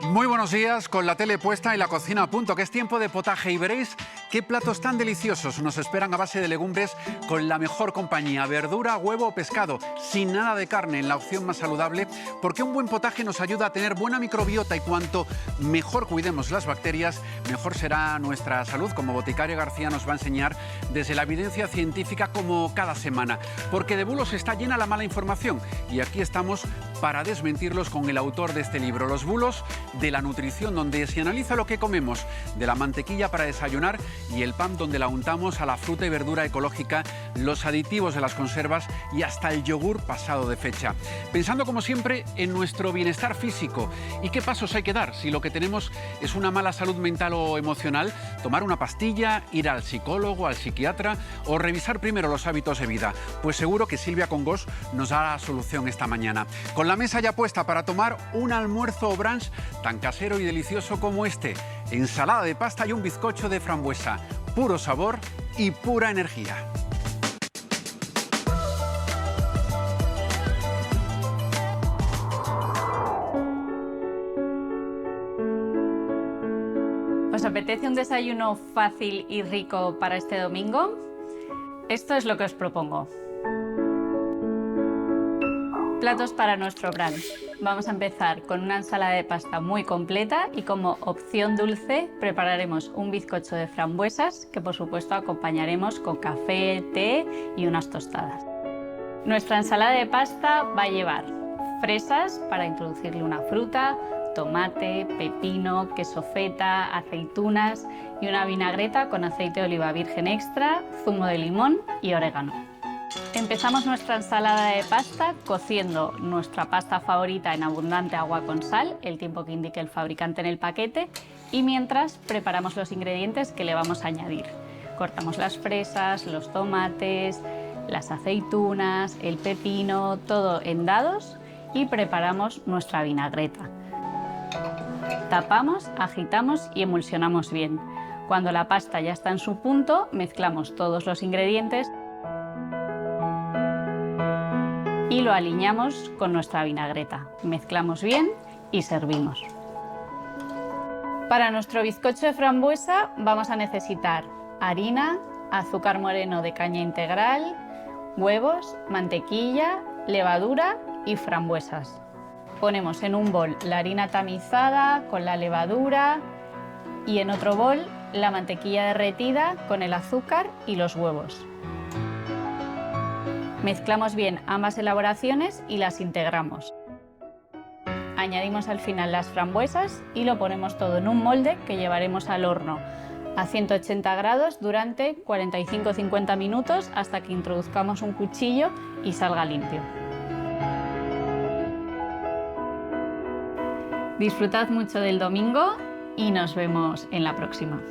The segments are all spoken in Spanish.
Muy buenos días, con la tele puesta y la cocina a punto, que es tiempo de potaje, y veréis qué platos tan deliciosos nos esperan a base de legumbres con la mejor compañía: verdura, huevo o pescado, sin nada de carne, en la opción más saludable, porque un buen potaje nos ayuda a tener buena microbiota, y cuanto mejor cuidemos las bacterias, mejor será nuestra salud, como Boticario García nos va a enseñar desde la evidencia científica como cada semana, porque de bulos está llena la mala información, y aquí estamos para desmentirlos con el autor de este libro, Los bulos de la nutrición, donde se analiza lo que comemos, de la mantequilla para desayunar y el pan donde la untamos, a la fruta y verdura ecológica, los aditivos de las conservas y hasta el yogur pasado de fecha. Pensando como siempre en nuestro bienestar físico y qué pasos hay que dar si lo que tenemos es una mala salud mental o emocional: tomar una pastilla, ir al psicólogo, al psiquiatra o revisar primero los hábitos de vida. Pues seguro que Silvia Congós nos da la solución esta mañana. Con la mesa ya puesta para tomar un almuerzo o brunch tan casero y delicioso como este: ensalada de pasta y un bizcocho de frambuesa. Puro sabor y pura energía. ¿Os apetece un desayuno fácil y rico para este domingo? Esto es lo que os propongo. Platos para nuestro brunch. Vamos a empezar con una ensalada de pasta muy completa, y como opción dulce prepararemos un bizcocho de frambuesas que por supuesto acompañaremos con café, té y unas tostadas. Nuestra ensalada de pasta va a llevar fresas para introducirle una fruta, tomate, pepino, queso feta, aceitunas y una vinagreta con aceite de oliva virgen extra, zumo de limón y orégano. Empezamos nuestra ensalada de pasta cociendo nuestra pasta favorita en abundante agua con sal, el tiempo que indique el fabricante en el paquete, y mientras preparamos los ingredientes que le vamos a añadir. Cortamos las fresas, los tomates, las aceitunas, el pepino, todo en dados, y preparamos nuestra vinagreta. Tapamos, agitamos y emulsionamos bien. Cuando la pasta ya está en su punto, mezclamos todos los ingredientes y lo aliñamos con nuestra vinagreta. Mezclamos bien y servimos. Para nuestro bizcocho de frambuesa vamos a necesitar harina, azúcar moreno de caña integral, huevos, mantequilla, levadura y frambuesas. Ponemos en un bol la harina tamizada con la levadura y en otro bol la mantequilla derretida con el azúcar y los huevos. Mezclamos bien ambas elaboraciones y las integramos. Añadimos al final las frambuesas y lo ponemos todo en un molde que llevaremos al horno a 180 grados durante 45-50 minutos hasta que introduzcamos un cuchillo y salga limpio. Disfrutad mucho del domingo y nos vemos en la próxima.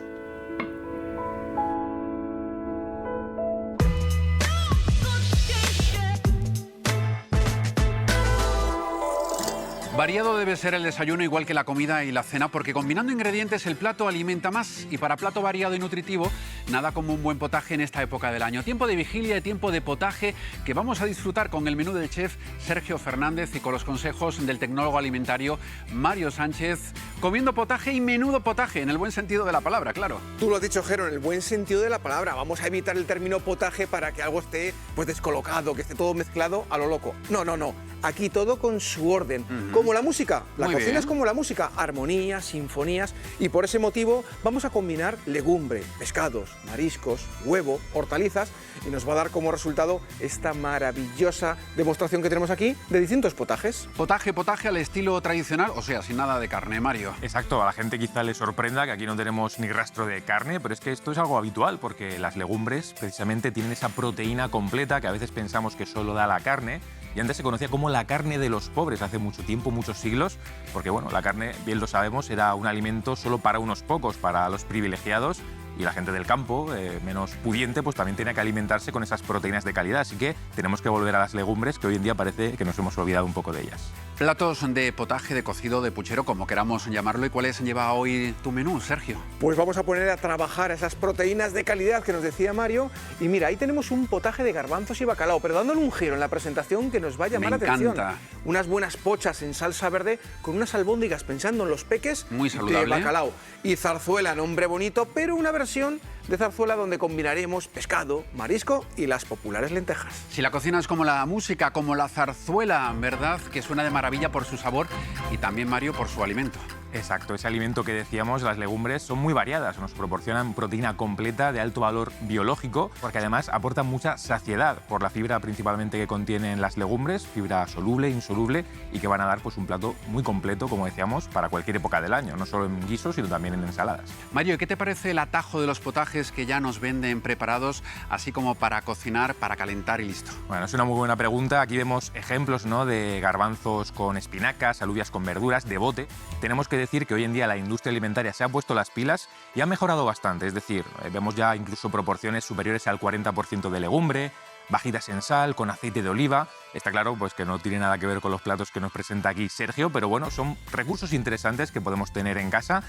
Variado debe ser el desayuno, igual que la comida y la cena, porque combinando ingredientes el plato alimenta más, y para plato variado y nutritivo, nada como un buen potaje en esta época del año. Tiempo de vigilia y tiempo de potaje que vamos a disfrutar con el menú del chef Sergio Fernández y con los consejos del tecnólogo alimentario Mario Sánchez. Comiendo potaje, y menudo potaje, en el buen sentido de la palabra, claro. Tú lo has dicho, Jero, en el buen sentido de la palabra. Vamos a evitar el término potaje para que algo esté pues descolocado, que esté todo mezclado a lo loco. No, no, no. Aquí todo con su orden. Como la música. La cocina es como la música. Armonías, sinfonías. Y por ese motivo vamos a combinar legumbre, pescados, mariscos, huevo, hortalizas, y nos va a dar como resultado esta maravillosa demostración que tenemos aquí de distintos potajes. Potaje al estilo tradicional, o sea, sin nada de carne, Mario. Exacto, a la gente quizá le sorprenda que aquí no tenemos ni rastro de carne, pero es que esto es algo habitual, porque las legumbres precisamente tienen esa proteína completa que a veces pensamos que solo da la carne. Y antes se conocía como la carne de los pobres, hace mucho tiempo, muchos siglos, porque bueno, la carne, bien lo sabemos, era un alimento solo para unos pocos, para los privilegiados, y la gente del campo, menos pudiente, pues también tiene que alimentarse con esas proteínas de calidad. Así que tenemos que volver a las legumbres, que hoy en día parece que nos hemos olvidado un poco de ellas. Platos de potaje, de cocido, de puchero, como queramos llamarlo. ¿Y cuáles lleva hoy tu menú, Sergio? Pues vamos a poner a trabajar esas proteínas de calidad que nos decía Mario. Y mira, ahí tenemos un potaje de garbanzos y bacalao, pero dándole un giro en la presentación que nos va a llamar la atención. Me encanta. Unas buenas pochas en salsa verde con unas albóndigas pensando en los peques muy saludable, de bacalao. Y zarzuela, nombre bonito, pero una versión de zarzuela donde combinaremos pescado, marisco y las populares lentejas. Si la cocina es como la música, como la zarzuela, ¿verdad? Que suena de maravilla por su sabor y también, Mario, por su alimento. Exacto, ese alimento que decíamos, las legumbres, son muy variadas, nos proporcionan proteína completa de alto valor biológico, porque además aportan mucha saciedad por la fibra principalmente que contienen las legumbres, fibra soluble, insoluble, y que van a dar pues un plato muy completo, como decíamos, para cualquier época del año, no solo en guisos, sino también en ensaladas. Mario, ¿y qué te parece el atajo de los potajes que ya nos venden preparados, así como para cocinar, para calentar y listo? Bueno, es una muy buena pregunta. Aquí vemos ejemplos, ¿no?, de garbanzos con espinacas, alubias con verduras, de bote. Tenemos que decir que hoy en día la industria alimentaria se ha puesto las pilas y ha mejorado bastante, es decir, vemos ya incluso proporciones superiores al 40% de legumbre, bajitas en sal, con aceite de oliva. Está claro pues que no tiene nada que ver con los platos que nos presenta aquí Sergio, pero bueno, son recursos interesantes que podemos tener en casa,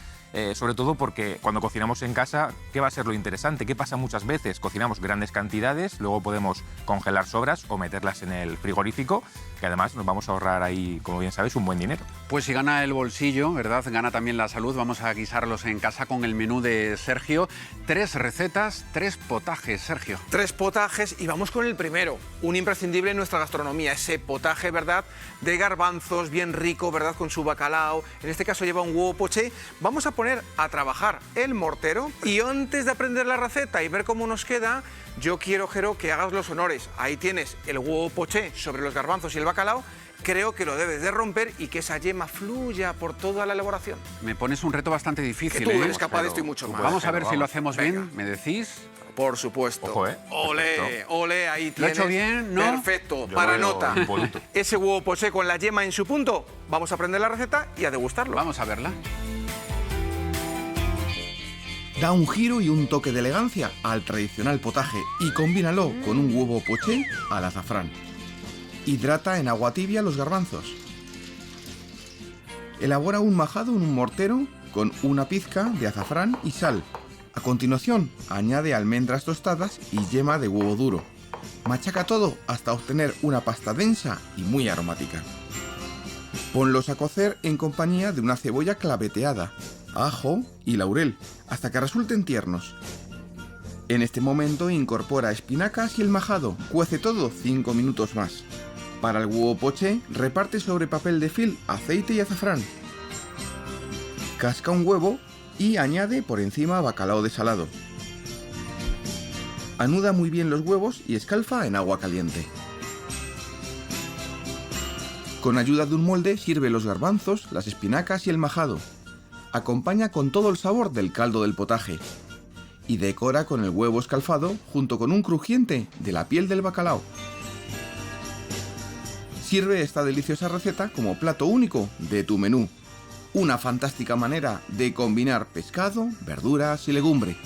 sobre todo porque cuando cocinamos en casa, ¿qué va a ser lo interesante? ¿Qué pasa muchas veces? Cocinamos grandes cantidades, luego podemos congelar sobras o meterlas en el frigorífico, que además nos vamos a ahorrar ahí, como bien sabes, un buen dinero. Pues si gana el bolsillo, ¿verdad? Gana también la salud. Vamos a guisarlos en casa con el menú de Sergio. 3 recetas, 3 potajes, Sergio. 3 potajes y vamos con el primero, un imprescindible en nuestra gastronomía, ese potaje, ¿verdad?, de garbanzos, bien rico, ¿verdad?, con su bacalao. En este caso lleva un huevo poché. Vamos a poner a trabajar el mortero y antes de aprender la receta y ver cómo nos queda, yo quiero, Jero, que hagas los honores. Ahí tienes el huevo poché sobre los garbanzos y el bacalao. Creo que lo debes de romper y que esa yema fluya por toda la elaboración. Me pones un reto bastante difícil, Que tú eres capaz de esto y mucho más. Vamos a ver si lo hacemos Venga. bien, ¿me decís? Por supuesto. Ojo, Ole, Perfecto. ole, ahí ¿Lo he tienes. hecho bien, no? Perfecto, Yo para lo veo nota. impoluto. Ese huevo poché con la yema en su punto. Vamos a aprender la receta y a degustarlo. Vamos a verla. Da un giro y un toque de elegancia al tradicional potaje y combínalo con un huevo poché al azafrán. Hidrata en agua tibia los garbanzos. Elabora un majado en un mortero con una pizca de azafrán y sal. A continuación, añade almendras tostadas y yema de huevo duro. Machaca todo hasta obtener una pasta densa y muy aromática. Ponlos a cocer en compañía de una cebolla claveteada, ajo y laurel, hasta que resulten tiernos. En este momento incorpora espinacas y el majado. Cuece todo 5 minutos más. Para el huevo poché, reparte sobre papel de film aceite y azafrán. Casca un huevo y añade por encima bacalao desalado. Anuda muy bien los huevos y escalfa en agua caliente. Con ayuda de un molde sirve los garbanzos, las espinacas y el majado. Acompaña con todo el sabor del caldo del potaje. Y decora con el huevo escalfado junto con un crujiente de la piel del bacalao. Sirve esta deliciosa receta como plato único de tu menú. Una fantástica manera de combinar pescado, verduras y legumbre.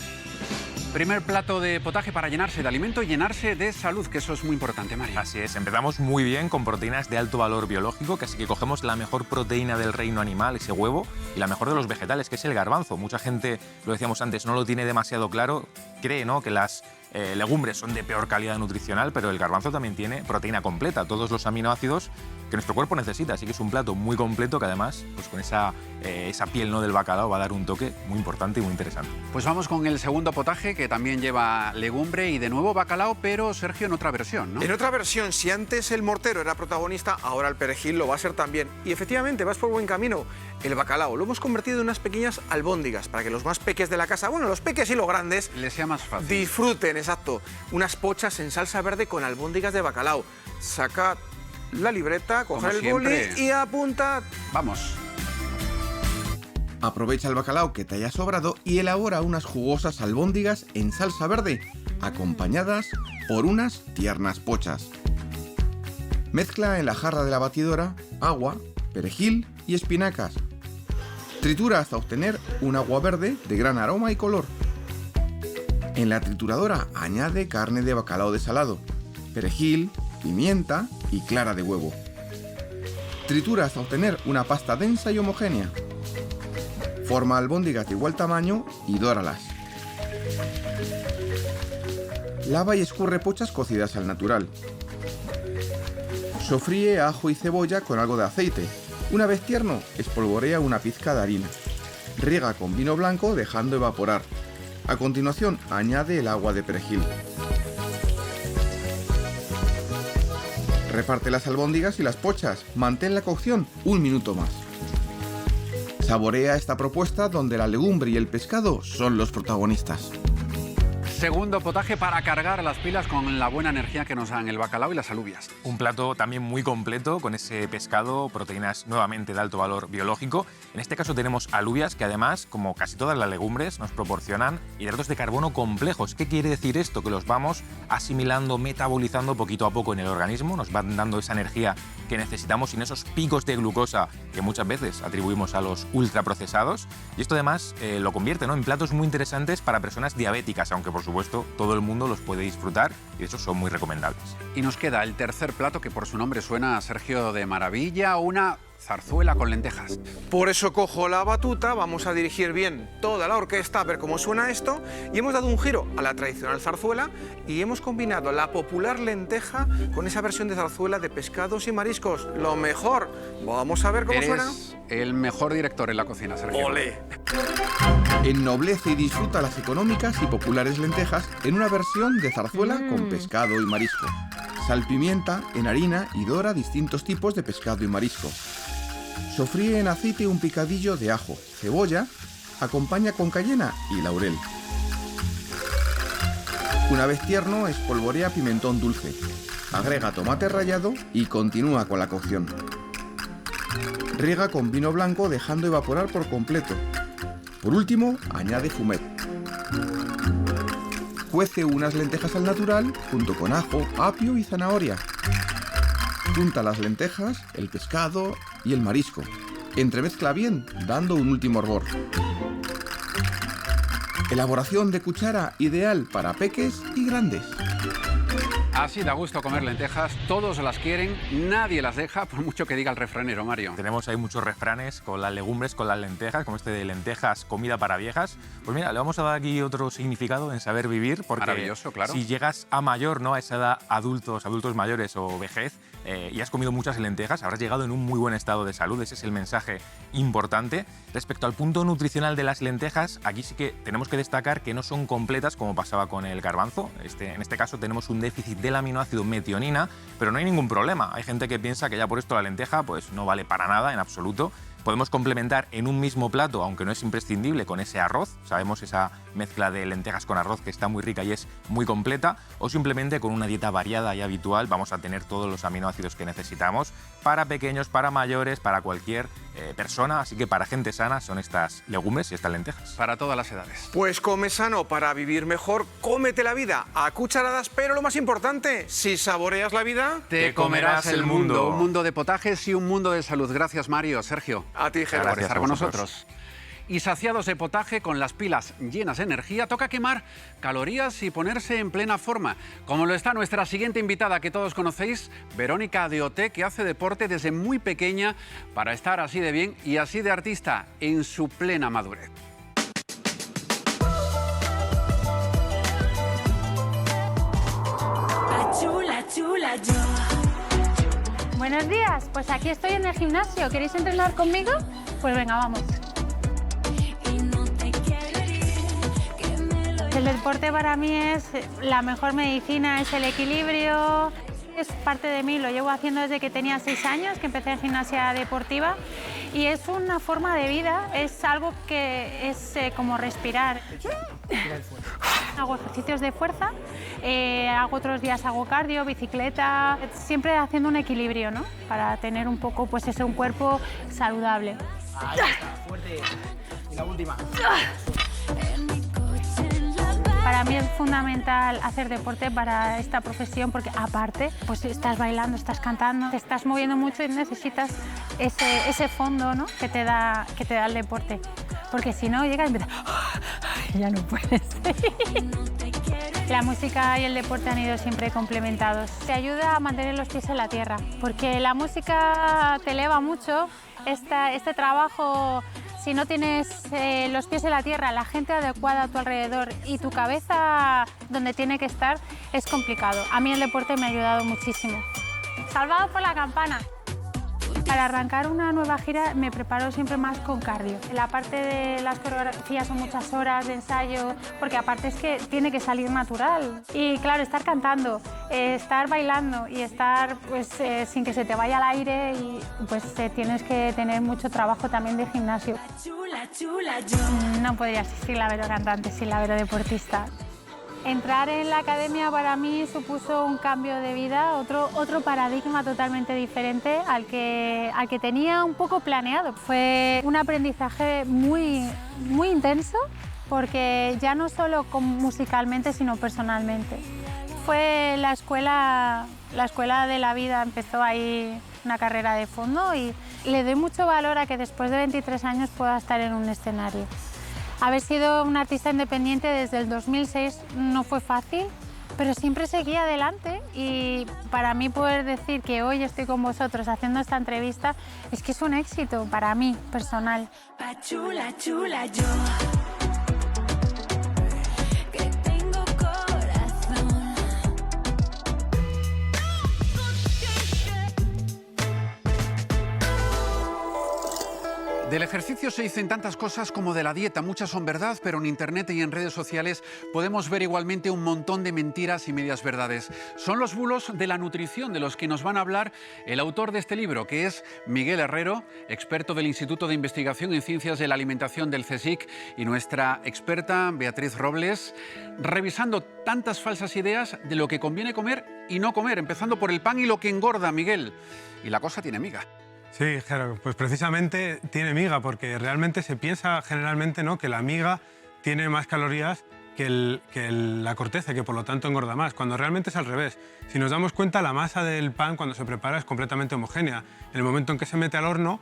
Primer plato de potaje para llenarse de alimento y llenarse de salud, que eso es muy importante, Mario. Así es, empezamos muy bien con proteínas de alto valor biológico, que así que cogemos la mejor proteína del reino animal, ese huevo, y la mejor de los vegetales, que es el garbanzo. Mucha gente, lo decíamos antes, no lo tiene demasiado claro, cree, ¿no?, que las legumbres son de peor calidad nutricional, pero el garbanzo también tiene proteína completa, todos los aminoácidos que nuestro cuerpo necesita, así que es un plato muy completo que además, pues con esa piel, ¿no?, del bacalao va a dar un toque muy importante y muy interesante. Pues vamos con el segundo potaje, que también lleva legumbre y de nuevo bacalao, pero Sergio en otra versión, ¿no? En otra versión, si antes el mortero era protagonista, ahora el perejil lo va a ser también. Y efectivamente, vas por buen camino. El bacalao lo hemos convertido en unas pequeñas albóndigas para que los más peques de la casa, bueno, los peques y los grandes, Les sea más fácil. disfruten, exacto. Unas pochas en salsa verde con albóndigas de bacalao. Saca la libreta, coge Como el boli siempre. y apunta. Vamos. Aprovecha el bacalao que te haya sobrado y elabora unas jugosas albóndigas en salsa verde, acompañadas por unas tiernas pochas. Mezcla en la jarra de la batidora agua, perejil y espinacas. Tritura hasta obtener un agua verde de gran aroma y color. En la trituradora añade carne de bacalao desalado, perejil, pimienta y clara de huevo. Tritura hasta obtener una pasta densa y homogénea. Forma albóndigas de igual tamaño y dóralas. Lava y escurre pochas cocidas al natural. Sofríe ajo y cebolla con algo de aceite. Una vez tierno, espolvorea una pizca de harina. Riega con vino blanco dejando evaporar. A continuación, añade el agua de perejil. Reparte las albóndigas y las pochas. Mantén la cocción 1 minuto más. Saborea esta propuesta donde la legumbre y el pescado son los protagonistas. Segundo potaje para cargar las pilas con la buena energía que nos dan el bacalao y las alubias. Un plato también muy completo con ese pescado, proteínas nuevamente de alto valor biológico. En este caso tenemos alubias que además, como casi todas las legumbres, nos proporcionan hidratos de carbono complejos. ¿Qué quiere decir esto? Que los vamos asimilando, metabolizando poquito a poco en el organismo, nos van dando esa energía que necesitamos sin esos picos de glucosa que muchas veces atribuimos a los ultraprocesados. Y esto además lo convierte, ¿no?, en platos muy interesantes para personas diabéticas, aunque por supuesto todo el mundo los puede disfrutar y de hecho son muy recomendables. Y nos queda el tercer plato que por su nombre suena a Sergio de maravilla, una zarzuela con lentejas. Por eso cojo la batuta, vamos a dirigir bien toda la orquesta a ver cómo suena esto, y hemos dado un giro a la tradicional zarzuela y hemos combinado la popular lenteja con esa versión de zarzuela de pescados y mariscos. Lo mejor. Vamos a ver cómo suena. Eres el mejor director en la cocina, Sergio. ¡Olé! Ennoblece y disfruta las económicas y populares lentejas en una versión de zarzuela con pescado y marisco. Salpimienta en harina y dora distintos tipos de pescado y marisco. Sofríe en aceite un picadillo de ajo, cebolla, acompaña con cayena y laurel. Una vez tierno, espolvorea pimentón dulce. Agrega tomate rallado y continúa con la cocción. Riega con vino blanco dejando evaporar por completo. Por último, añade fumet. Cuece unas lentejas al natural junto con ajo, apio y zanahoria. Junta las lentejas, el pescado y el marisco. Entremezcla bien, dando un último hervor. Elaboración de cuchara ideal para peques y grandes. Así da gusto comer lentejas, todos las quieren, nadie las deja, por mucho que diga el refranero, Mario. Tenemos ahí muchos refranes con las legumbres, con las lentejas, como este de lentejas, comida para viejas. Pues mira, le vamos a dar aquí otro significado en saber vivir, porque maravilloso, claro. Si llegas a mayor, ¿no?, a esa edad, adultos mayores o vejez, y has comido muchas lentejas, habrás llegado en un muy buen estado de salud. Ese es el mensaje importante. Respecto al punto nutricional de las lentejas, aquí sí que tenemos que destacar que no son completas como pasaba con el garbanzo. En este caso tenemos un déficit del aminoácido metionina, pero no hay ningún problema. Hay gente que piensa que ya por esto la lenteja pues no vale para nada en absoluto. Podemos complementar en un mismo plato, aunque no es imprescindible, con ese arroz. Sabemos esa mezcla de lentejas con arroz que está muy rica y es muy completa. O simplemente con una dieta variada y habitual vamos a tener todos los aminoácidos que necesitamos para pequeños, para mayores, para cualquier persona. Así que para gente sana son estas legumbres y estas lentejas. Para todas las edades. Pues come sano para vivir mejor, cómete la vida a cucharadas, pero lo más importante, si saboreas la vida, te comerás el mundo. Un mundo de potajes y un mundo de salud. Gracias, Mario, Sergio. A ti, Ger. Por estar con nosotros. Y saciados de potaje, con las pilas llenas de energía, toca quemar calorías y ponerse en plena forma. Como lo está nuestra siguiente invitada que todos conocéis, Verónica de Oté, que hace deporte desde muy pequeña para estar así de bien y así de artista en su plena madurez. Buenos días, pues aquí estoy en el gimnasio. ¿Queréis entrenar conmigo? Pues venga, vamos. El deporte para mí es la mejor medicina, es el equilibrio. Es parte de mí, lo llevo haciendo desde que tenía 6 años, que empecé en gimnasia deportiva, y es una forma de vida, es algo que es como respirar. Hago ejercicios de fuerza, otros días hago cardio, bicicleta, siempre haciendo un equilibrio, ¿no?, para tener un poco, pues eso, un cuerpo saludable. Ahí está, fuerte. Y la última. Para mí es fundamental hacer deporte para esta profesión porque aparte pues estás bailando, estás cantando, te estás moviendo mucho y necesitas ese fondo, ¿no?, que te da el deporte. Porque si no llegas y ya no puedes. La música y el deporte han ido siempre complementados. Te ayuda a mantener los pies en la tierra, porque la música te eleva mucho. Este trabajo, si no tienes los pies en la tierra, la gente adecuada a tu alrededor y tu cabeza donde tiene que estar, es complicado. A mí el deporte me ha ayudado muchísimo. Salvado por la campana. Para arrancar una nueva gira me preparo siempre más con cardio. La parte de las coreografías son muchas horas de ensayo, porque aparte es que tiene que salir natural. Y claro, estar cantando, estar bailando y estar pues, sin que se te vaya al aire, y pues tienes que tener mucho trabajo también de gimnasio. No podría existir la Vero cantante sin la Vero deportista. Entrar en la academia para mí supuso un cambio de vida, otro paradigma totalmente diferente al que tenía un poco planeado. Fue un aprendizaje muy intenso, porque ya no solo musicalmente, sino personalmente. Fue la escuela de la vida, empezó ahí una carrera de fondo, y le doy mucho valor a que después de 23 años pueda estar en un escenario. Haber sido una artista independiente desde el 2006 no fue fácil, pero siempre seguí adelante, y para mí poder decir que hoy estoy con vosotros haciendo esta entrevista es que es un éxito para mí, personal. Del ejercicio se dicen tantas cosas como de la dieta, muchas son verdad, pero en internet y en redes sociales podemos ver igualmente un montón de mentiras y medias verdades. Son los bulos de la nutrición de los que nos van a hablar el autor de este libro, que es Miguel Herrero, experto del Instituto de Investigación en Ciencias de la Alimentación del CSIC, y nuestra experta Beatriz Robles, revisando tantas falsas ideas de lo que conviene comer y no comer, empezando por el pan y lo que engorda, Miguel. Y la cosa tiene miga. Sí, Jero, pues precisamente tiene miga, porque realmente se piensa generalmente, ¿no?, que la miga tiene más calorías que la corteza, que por lo tanto engorda más, cuando realmente es al revés. Si nos damos cuenta, la masa del pan cuando se prepara es completamente homogénea. En el momento en que se mete al horno,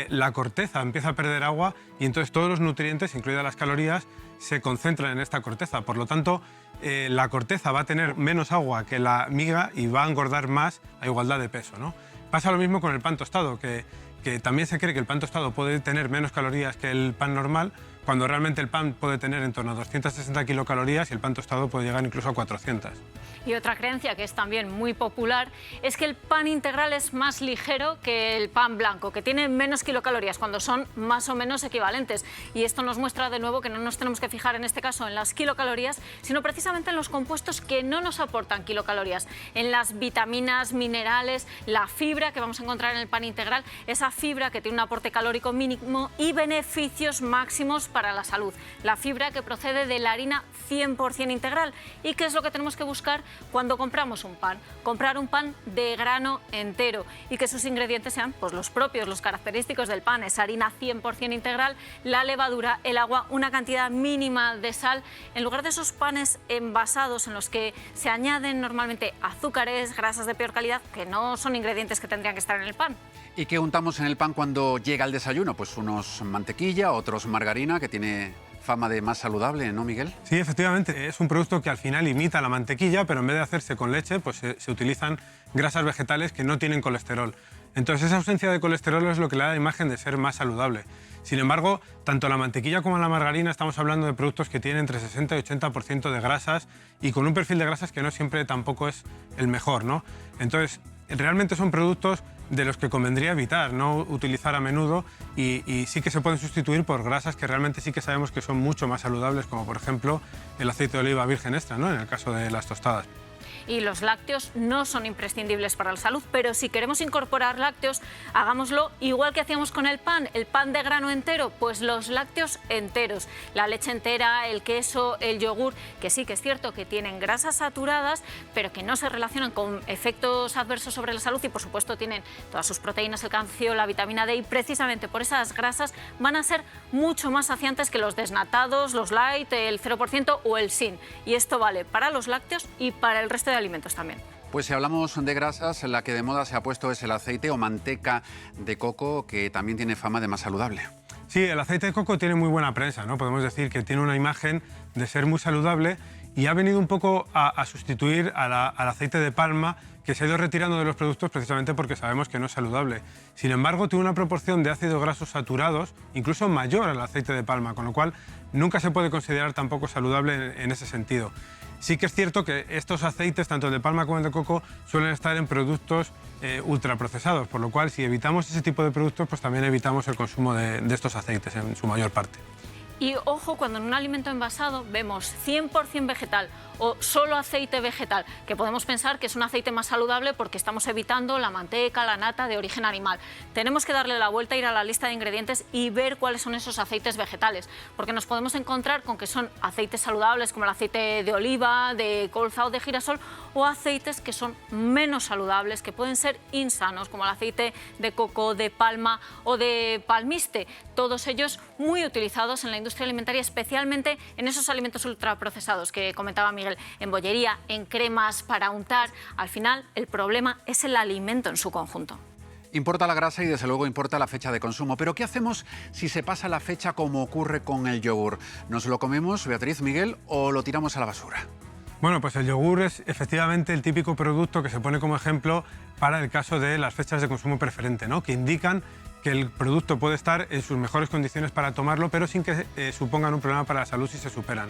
la corteza empieza a perder agua, y entonces todos los nutrientes, incluidas las calorías, se concentran en esta corteza. Por lo tanto, la corteza va a tener menos agua que la miga y va a engordar más a igualdad de peso, ¿no? Pasa lo mismo con el pan tostado, que también se cree que el pan tostado puede tener menos calorías que el pan normal, cuando realmente el pan puede tener en torno a 260 kilocalorías y el pan tostado puede llegar incluso a 400. Y otra creencia que es también muy popular es que el pan integral es más ligero que el pan blanco, que tiene menos kilocalorías, cuando son más o menos equivalentes. Y esto nos muestra de nuevo que no nos tenemos que fijar en este caso en las kilocalorías, sino precisamente en los compuestos que no nos aportan kilocalorías, en las vitaminas, minerales, la fibra que vamos a encontrar en el pan integral, esa fibra que tiene un aporte calórico mínimo y beneficios máximos para la salud. La fibra que procede de la harina 100% integral. ¿Y qué es lo que tenemos que buscar cuando compramos un pan? Comprar un pan de grano entero y que sus ingredientes sean pues, los propios, los característicos del pan, esa harina 100% integral, la levadura, el agua, una cantidad mínima de sal, en lugar de esos panes envasados en los que se añaden normalmente azúcares, grasas de peor calidad, que no son ingredientes que tendrían que estar en el pan. ¿Y qué untamos en el pan cuando llega el desayuno? Pues unos mantequilla, otros margarina, que tiene fama de más saludable, ¿no, Miguel? Sí, efectivamente, es un producto que al final imita la mantequilla, pero en vez de hacerse con leche, pues se utilizan grasas vegetales que no tienen colesterol. Entonces esa ausencia de colesterol es lo que le da la imagen de ser más saludable. Sin embargo, tanto la mantequilla como la margarina estamos hablando de productos que tienen entre 60 y 80% de grasas, y con un perfil de grasas que no siempre tampoco es el mejor, ¿no? Entonces, realmente son productos de los que convendría evitar, no utilizar a menudo, y sí que se pueden sustituir por grasas que realmente sí que sabemos que son mucho más saludables, como por ejemplo el aceite de oliva virgen extra, ¿no?, en el caso de las tostadas. Y los lácteos no son imprescindibles para la salud, pero si queremos incorporar lácteos, hagámoslo igual que hacíamos con el pan de grano entero, pues los lácteos enteros, la leche entera, el queso, el yogur, que sí que es cierto que tienen grasas saturadas, pero que no se relacionan con efectos adversos sobre la salud, y por supuesto tienen todas sus proteínas, el calcio, la vitamina D, y precisamente por esas grasas van a ser mucho más saciantes que los desnatados, los light, el 0% o el sin. Y esto vale para los lácteos y para el resto de alimentos también. Pues si hablamos de grasas, la que de moda se ha puesto es el aceite o manteca de coco, que también tiene fama de más saludable. Sí, el aceite de coco tiene muy buena prensa, ¿no? Podemos decir que tiene una imagen de ser muy saludable y ha venido un poco a sustituir al aceite de palma, que se ha ido retirando de los productos precisamente porque sabemos que no es saludable. Sin embargo, tiene una proporción de ácidos grasos saturados incluso mayor al aceite de palma, con lo cual nunca se puede considerar tampoco saludable en ese sentido. Sí que es cierto que estos aceites, tanto el de palma como el de coco, suelen estar en productos ultraprocesados, por lo cual si evitamos ese tipo de productos, pues también evitamos el consumo de estos aceites en su mayor parte. Y ojo, cuando en un alimento envasado vemos 100% vegetal o solo aceite vegetal, que podemos pensar que es un aceite más saludable porque estamos evitando la manteca, la nata de origen animal. Tenemos que darle la vuelta, ir a la lista de ingredientes y ver cuáles son esos aceites vegetales, porque nos podemos encontrar con que son aceites saludables como el aceite de oliva, de colza o de girasol, o aceites que son menos saludables, que pueden ser insanos, como el aceite de coco, de palma o de palmiste, todos ellos muy utilizados en la industria alimentaria, especialmente en esos alimentos ultraprocesados que comentaba Miguel, en bollería, en cremas para untar. Al final, el problema es el alimento en su conjunto. Importa la grasa y desde luego importa la fecha de consumo. Pero ¿qué hacemos si se pasa la fecha como ocurre con el yogur? ¿Nos lo comemos, Beatriz, Miguel, o lo tiramos a la basura? Bueno, pues el yogur es efectivamente el típico producto que se pone como ejemplo para el caso de las fechas de consumo preferente, ¿no? Que indican que el producto puede estar en sus mejores condiciones para tomarlo, pero sin que supongan un problema para la salud si se superan.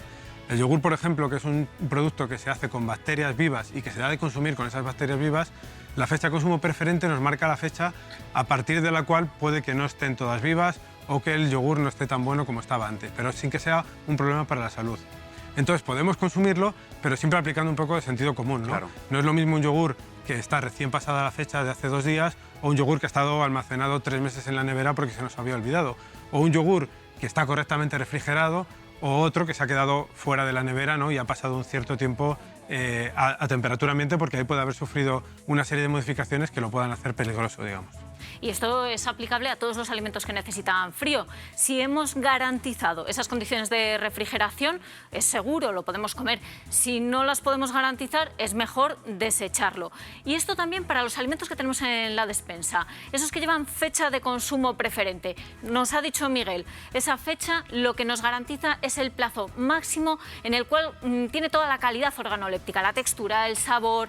El yogur, por ejemplo, que es un producto que se hace con bacterias vivas y que se da de consumir con esas bacterias vivas, la fecha de consumo preferente nos marca la fecha a partir de la cual puede que no estén todas vivas o que el yogur no esté tan bueno como estaba antes, pero sin que sea un problema para la salud. Entonces podemos consumirlo, pero siempre aplicando un poco de sentido común, ¿no? Claro. No es lo mismo un yogur que está recién pasada la fecha de hace 2 días o un yogur que ha estado almacenado 3 meses en la nevera porque se nos había olvidado. O un yogur que está correctamente refrigerado o otro que se ha quedado fuera de la nevera, ¿no? Y ha pasado un cierto tiempo a temperatura ambiente porque ahí puede haber sufrido una serie de modificaciones que lo puedan hacer peligroso, digamos. Y esto es aplicable a todos los alimentos que necesitan frío. Si hemos garantizado esas condiciones de refrigeración, es seguro, lo podemos comer. Si no las podemos garantizar, es mejor desecharlo. Y esto también para los alimentos que tenemos en la despensa, esos que llevan fecha de consumo preferente. Nos ha dicho Miguel, esa fecha lo que nos garantiza es el plazo máximo en el cual tiene toda la calidad organoléptica, la textura, el sabor.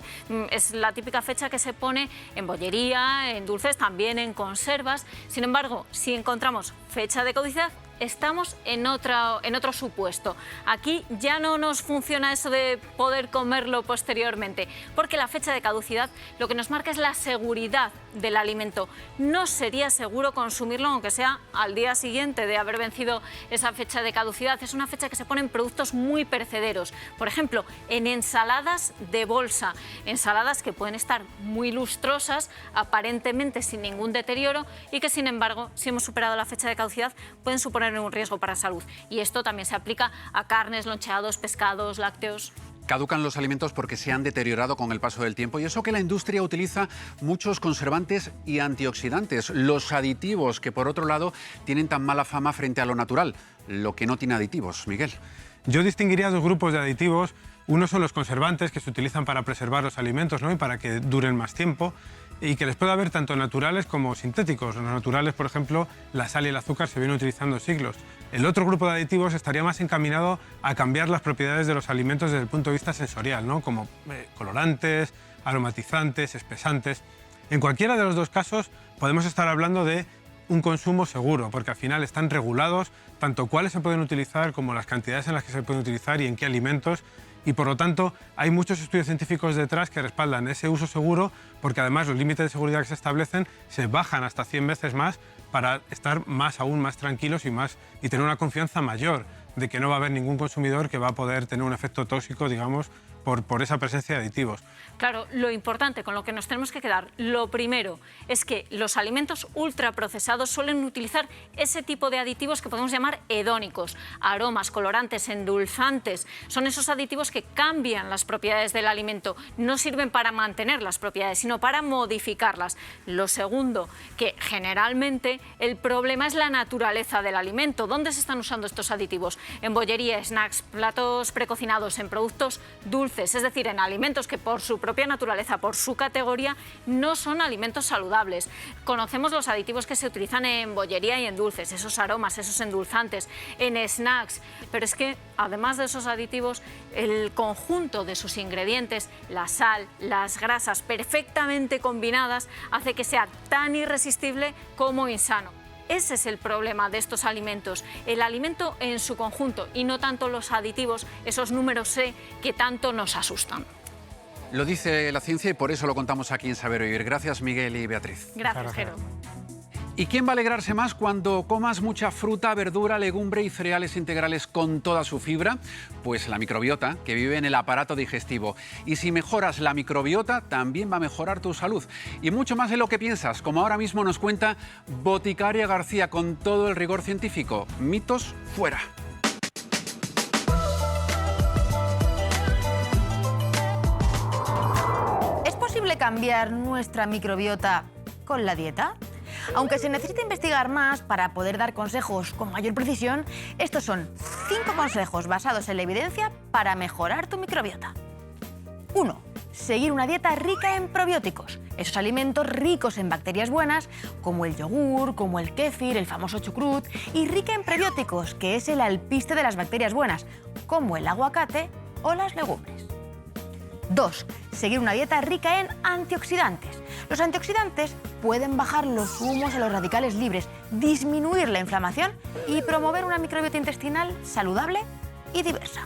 Es la típica fecha que se pone en bollería, en dulces, también en conservas. Sin embargo, si encontramos fecha de caducidad, estamos en otro supuesto. Aquí ya no nos funciona eso de poder comerlo posteriormente, porque la fecha de caducidad lo que nos marca es la seguridad del alimento. No sería seguro consumirlo aunque sea al día siguiente de haber vencido esa fecha de caducidad. Es una fecha que se pone en productos muy perecederos. Por ejemplo, en ensaladas de bolsa, ensaladas que pueden estar muy lustrosas, aparentemente sin ningún deterioro y que sin embargo, si hemos superado la fecha de caducidad, pueden suponer un riesgo para la salud. Y esto también se aplica a carnes, loncheados, pescados, lácteos. Caducan los alimentos porque se han deteriorado con el paso del tiempo y eso que la industria utiliza muchos conservantes y antioxidantes, los aditivos que por otro lado tienen tan mala fama frente a lo natural, lo que no tiene aditivos. Miguel. Yo distinguiría 2 grupos de aditivos. Uno son los conservantes que se utilizan para preservar los alimentos, ¿no? Y para que duren más tiempo y que les puede haber tanto naturales como sintéticos. Los naturales, por ejemplo, la sal y el azúcar se vienen utilizando siglos. El otro grupo de aditivos estaría más encaminado a cambiar las propiedades de los alimentos desde el punto de vista sensorial, ¿no? Como colorantes, aromatizantes, espesantes. En cualquiera de los 2 casos podemos estar hablando de un consumo seguro, porque al final están regulados tanto cuáles se pueden utilizar como las cantidades en las que se pueden utilizar y en qué alimentos. Y por lo tanto hay muchos estudios científicos detrás que respaldan ese uso seguro porque además los límites de seguridad que se establecen se bajan hasta 100 veces más para estar aún más tranquilos y tener una confianza mayor de que no va a haber ningún consumidor que va a poder tener un efecto tóxico, digamos, por esa presencia de aditivos. Claro, lo importante con lo que nos tenemos que quedar, lo primero, es que los alimentos ultraprocesados suelen utilizar ese tipo de aditivos que podemos llamar hedónicos, aromas, colorantes, endulzantes. Son esos aditivos que cambian las propiedades del alimento, no sirven para mantener las propiedades, sino para modificarlas. Lo segundo, que generalmente el problema es la naturaleza del alimento. ¿Dónde se están usando estos aditivos? En bollería, snacks, platos precocinados, en productos dulces, dulces, es decir, en alimentos que por su propia naturaleza, por su categoría, no son alimentos saludables. Conocemos los aditivos que se utilizan en bollería y en dulces, esos aromas, esos endulzantes, en snacks, pero es que además de esos aditivos, el conjunto de sus ingredientes, la sal, las grasas perfectamente combinadas, hace que sea tan irresistible como insano. Ese es el problema de estos alimentos, el alimento en su conjunto y no tanto los aditivos, esos números C que tanto nos asustan. Lo dice la ciencia y por eso lo contamos aquí en Saber Vivir. Gracias, Miguel y Beatriz. Gracias, Jero. ¿Y quién va a alegrarse más cuando comas mucha fruta, verdura, legumbre y cereales integrales con toda su fibra? Pues la microbiota, que vive en el aparato digestivo. Y si mejoras la microbiota, también va a mejorar tu salud. Y mucho más de lo que piensas, como ahora mismo nos cuenta Boticaria García con todo el rigor científico. Mitos fuera. ¿Es posible cambiar nuestra microbiota con la dieta? Aunque se necesita investigar más para poder dar consejos con mayor precisión, estos son 5 consejos basados en la evidencia para mejorar tu microbiota. 1. Seguir una dieta rica en probióticos, esos alimentos ricos en bacterias buenas, como el yogur, como el kéfir, el famoso chucrut, y rica en prebióticos, que es el alpiste de las bacterias buenas, como el aguacate o las legumbres. 2. Seguir una dieta rica en antioxidantes. Los antioxidantes pueden bajar los humos a los radicales libres, disminuir la inflamación y promover una microbiota intestinal saludable y diversa.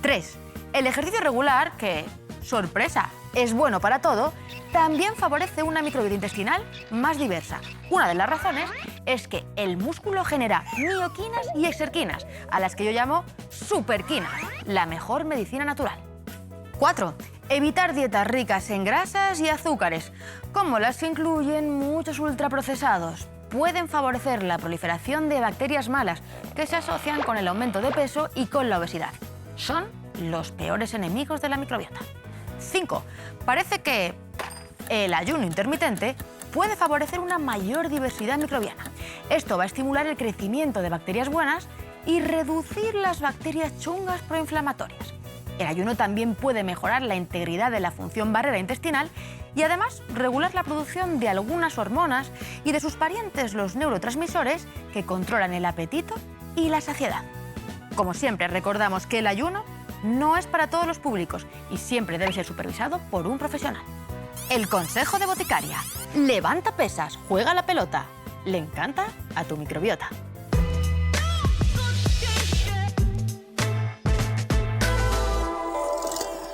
3. El ejercicio regular, que, sorpresa, es bueno para todo, también favorece una microbiota intestinal más diversa. Una de las razones es que el músculo genera mioquinas y exerquinas, a las que yo llamo superquinas, la mejor medicina natural. 4. Evitar dietas ricas en grasas y azúcares, como las que incluyen muchos ultraprocesados. Pueden favorecer la proliferación de bacterias malas que se asocian con el aumento de peso y con la obesidad. Son los peores enemigos de la microbiota. 5. Parece que el ayuno intermitente puede favorecer una mayor diversidad microbiana. Esto va a estimular el crecimiento de bacterias buenas y reducir las bacterias chungas proinflamatorias. El ayuno también puede mejorar la integridad de la función barrera intestinal y además regular la producción de algunas hormonas y de sus parientes, los neurotransmisores, que controlan el apetito y la saciedad. Como siempre, recordamos que el ayuno no es para todos los públicos y siempre debe ser supervisado por un profesional. El consejo de Boticaria: levanta pesas, juega la pelota. Le encanta a tu microbiota.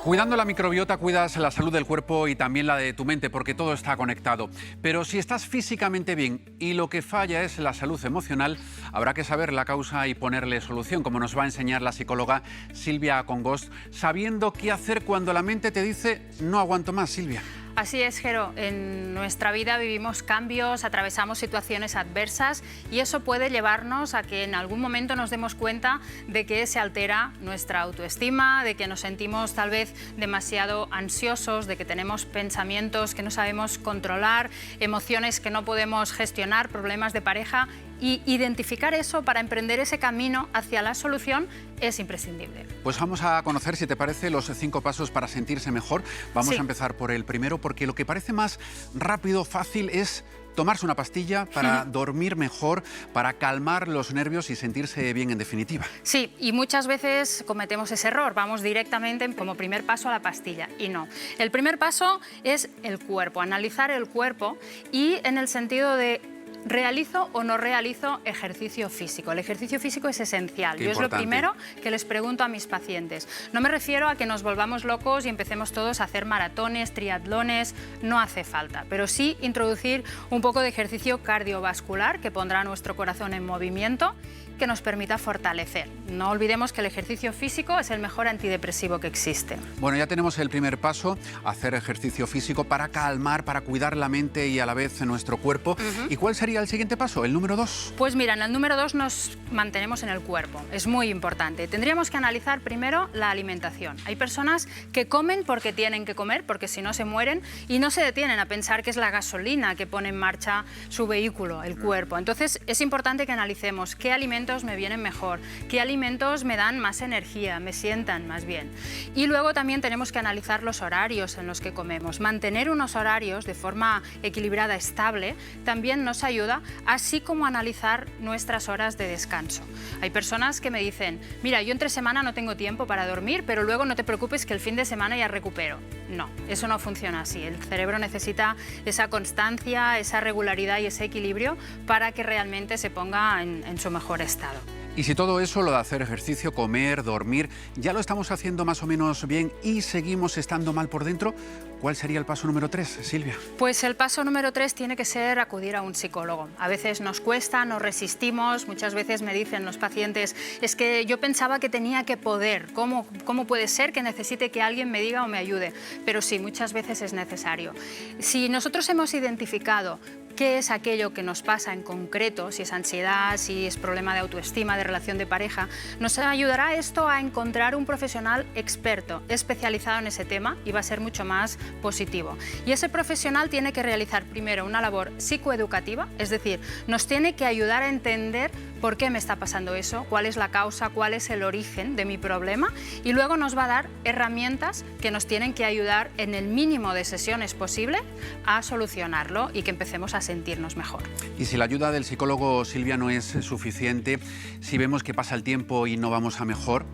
Cuidando la microbiota, cuidas la salud del cuerpo y también la de tu mente, porque todo está conectado. Pero si estás físicamente bien y lo que falla es la salud emocional, habrá que saber la causa y ponerle solución, como nos va a enseñar la psicóloga Silvia Congost, sabiendo qué hacer cuando la mente te dice no aguanto más, Silvia. Así es, Jero. En nuestra vida vivimos cambios, atravesamos situaciones adversas y eso puede llevarnos a que en algún momento nos demos cuenta de que se altera nuestra autoestima, de que nos sentimos tal vez demasiado ansiosos, de que tenemos pensamientos que no sabemos controlar, emociones que no podemos gestionar, problemas de pareja. Y identificar eso para emprender ese camino hacia la solución es imprescindible. Pues vamos a conocer, si te parece, los 5 pasos para sentirse mejor. Vamos a empezar por el primero, porque lo que parece más rápido, fácil, es tomarse una pastilla para dormir mejor, para calmar los nervios y sentirse bien en definitiva. Sí, y muchas veces cometemos ese error, vamos directamente como primer paso a la pastilla y no. El primer paso es el cuerpo, analizar el cuerpo y en el sentido de ¿realizo o no realizo ejercicio físico? El ejercicio físico es esencial. Yo es lo primero que les pregunto a mis pacientes. No me refiero a que nos volvamos locos y empecemos todos a hacer maratones, triatlones, no hace falta, pero sí introducir un poco de ejercicio cardiovascular que pondrá nuestro corazón en movimiento, que nos permita fortalecer. No olvidemos que el ejercicio físico es el mejor antidepresivo que existe. Bueno, ya tenemos el primer paso, hacer ejercicio físico para calmar, para cuidar la mente y a la vez nuestro cuerpo. ¿Y cuál sería sería el siguiente paso, el número 2? Pues mira, en el número 2 nos mantenemos en el cuerpo. Es muy importante. Tendríamos que analizar primero la alimentación. Hay personas que comen porque tienen que comer, porque si no se mueren, y no se detienen a pensar que es la gasolina que pone en marcha su vehículo, el cuerpo. Entonces es importante que analicemos qué alimentos me vienen mejor, qué alimentos me dan más energía, me sientan más bien. Y luego también tenemos que analizar los horarios en los que comemos. Mantener unos horarios de forma equilibrada, estable, también nos ayuda, así como analizar nuestras horas de descanso. Hay personas que me dicen, mira, yo entre semana no tengo tiempo para dormir, pero luego no te preocupes que el fin de semana ya recupero. No, eso no funciona así. El cerebro necesita esa constancia, esa regularidad y ese equilibrio para que realmente se ponga en su mejor estado. Y si todo eso, lo de hacer ejercicio, comer, dormir, ya lo estamos haciendo más o menos bien y seguimos estando mal por dentro, ¿cuál sería el paso número 3, Silvia? Pues el paso número 3 tiene que ser acudir a un psicólogo. A veces nos cuesta, nos resistimos, muchas veces me dicen los pacientes, es que yo pensaba que tenía que poder, ¿cómo puede ser que necesite que alguien me diga o me ayude? Pero sí, muchas veces es necesario. Si nosotros hemos identificado qué es aquello que nos pasa en concreto, si es ansiedad, si es problema de autoestima, de relación de pareja, nos ayudará esto a encontrar un profesional experto, especializado en ese tema y va a ser mucho más positivo. Y ese profesional tiene que realizar primero una labor psicoeducativa, es decir, nos tiene que ayudar a entender por qué me está pasando eso, cuál es la causa, cuál es el origen de mi problema y luego nos va a dar herramientas que nos tienen que ayudar en el mínimo de sesiones posible a solucionarlo y que empecemos a sentirnos mejor. Y si la ayuda del psicólogo, Silvia, no es suficiente, si vemos que pasa el tiempo y no vamos a mejor,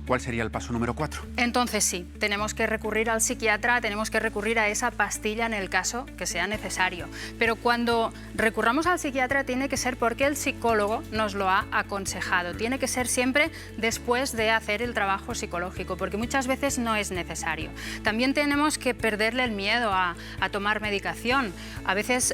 ¿cuál sería el paso número 4? Entonces sí, tenemos que recurrir al psiquiatra, tenemos que recurrir a esa pastilla en el caso que sea necesario. Pero cuando recurramos al psiquiatra tiene que ser porque el psicólogo nos lo ha aconsejado. Tiene que ser siempre después de hacer el trabajo psicológico, porque muchas veces no es necesario. También tenemos que perderle el miedo a tomar medicación. A veces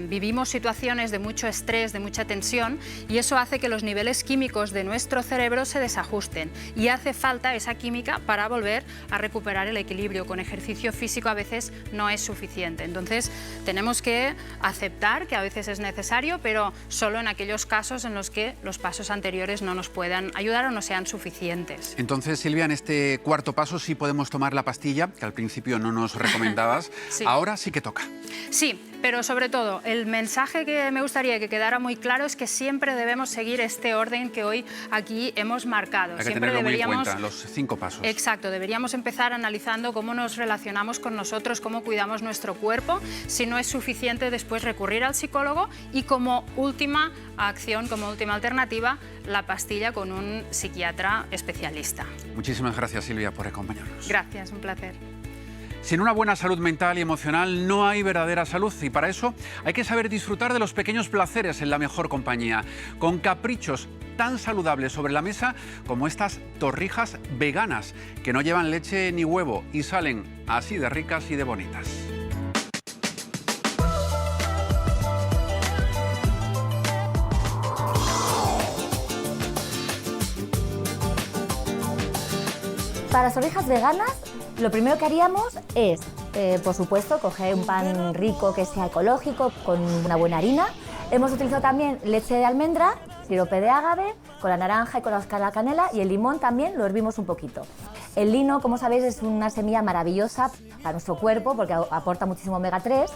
vivimos situaciones de mucho estrés, de mucha tensión, y eso hace que los niveles químicos de nuestro cerebro se desajusten y hace falta esa química para volver a recuperar el equilibrio. Con ejercicio físico a veces no es suficiente. Entonces tenemos que aceptar que a veces es necesario, pero solo en aquellos casos en los que los pasos anteriores no nos puedan ayudar o no sean suficientes. Entonces, Silvia, en este cuarto paso sí podemos tomar la pastilla, que al principio no nos recomendabas. Sí. Ahora sí que toca. Sí, pero sobre todo el mensaje que me gustaría que quedara muy claro es que siempre debemos seguir este orden que hoy aquí hemos marcado. Hay que Siempre tenerlo muy en deberíamos cuenta, los 5 pasos. Exacto, deberíamos empezar analizando cómo nos relacionamos con nosotros, cómo cuidamos nuestro cuerpo. Si no es suficiente, después recurrir al psicólogo y como última acción, como última alternativa, la pastilla con un psiquiatra especialista. Muchísimas gracias, Silvia, por acompañarnos. Gracias, un placer. Sin una buena salud mental y emocional no hay verdadera salud y para eso hay que saber disfrutar de los pequeños placeres en la mejor compañía, con caprichos tan saludables sobre la mesa como estas torrijas veganas que no llevan leche ni huevo y salen así de ricas y de bonitas. Para las torrijas veganas, lo primero que haríamos es, por supuesto, coger un pan rico que sea ecológico, con una buena harina. Hemos utilizado también leche de almendra, sirope de ágave, con la naranja y con la canela, y el limón también lo hervimos un poquito. El lino, como sabéis, es una semilla maravillosa para nuestro cuerpo porque aporta muchísimo omega 3.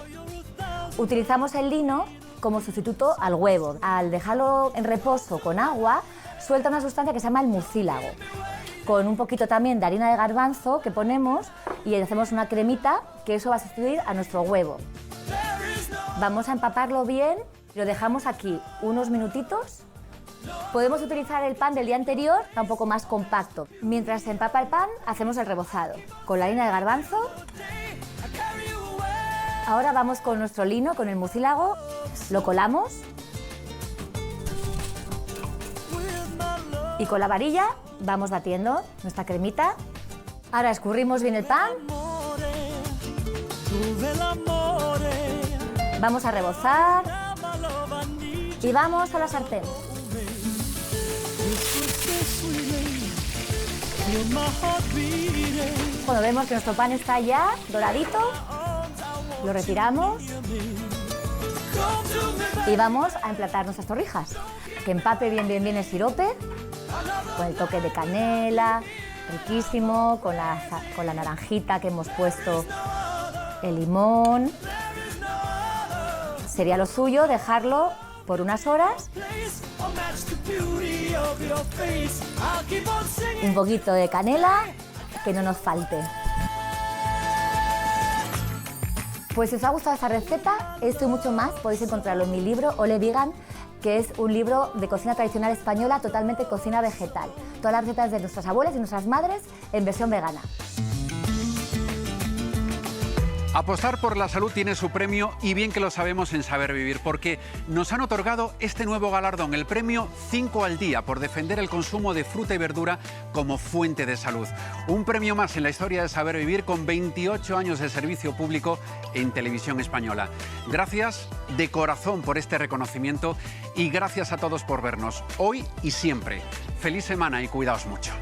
Utilizamos el lino como sustituto al huevo. Al dejarlo en reposo con agua, suelta una sustancia que se llama el mucílago. Con un poquito también de harina de garbanzo que ponemos y hacemos una cremita, que eso va a sustituir a nuestro huevo. Vamos a empaparlo bien y lo dejamos aquí unos minutitos. Podemos utilizar el pan del día anterior, está un poco más compacto. Mientras se empapa el pan, hacemos el rebozado con la harina de garbanzo. Ahora vamos con nuestro lino, con el mucílago, lo colamos y con la varilla vamos batiendo nuestra cremita. Ahora escurrimos bien el pan. Vamos a rebozar y vamos a la sartén. Cuando vemos que nuestro pan está ya doradito, lo retiramos Y vamos a emplatar nuestras torrijas. Que empape bien el sirope, con el toque de canela, riquísimo, con la naranjita que hemos puesto, el limón. Sería lo suyo dejarlo por unas horas. Un poquito de canela, que no nos falte. Pues si os ha gustado esta receta, esto y mucho más podéis encontrarlo en mi libro Ole Vegan, que es un libro de cocina tradicional española, totalmente cocina vegetal. Todas las recetas de nuestras abuelas y nuestras madres en versión vegana. Apostar por la salud tiene su premio y bien que lo sabemos en Saber Vivir, porque nos han otorgado este nuevo galardón, el premio 5 al día, por defender el consumo de fruta y verdura como fuente de salud. Un premio más en la historia de Saber Vivir con 28 años de servicio público en Televisión Española. Gracias de corazón por este reconocimiento y gracias a todos por vernos hoy y siempre. Feliz semana y cuidaos mucho.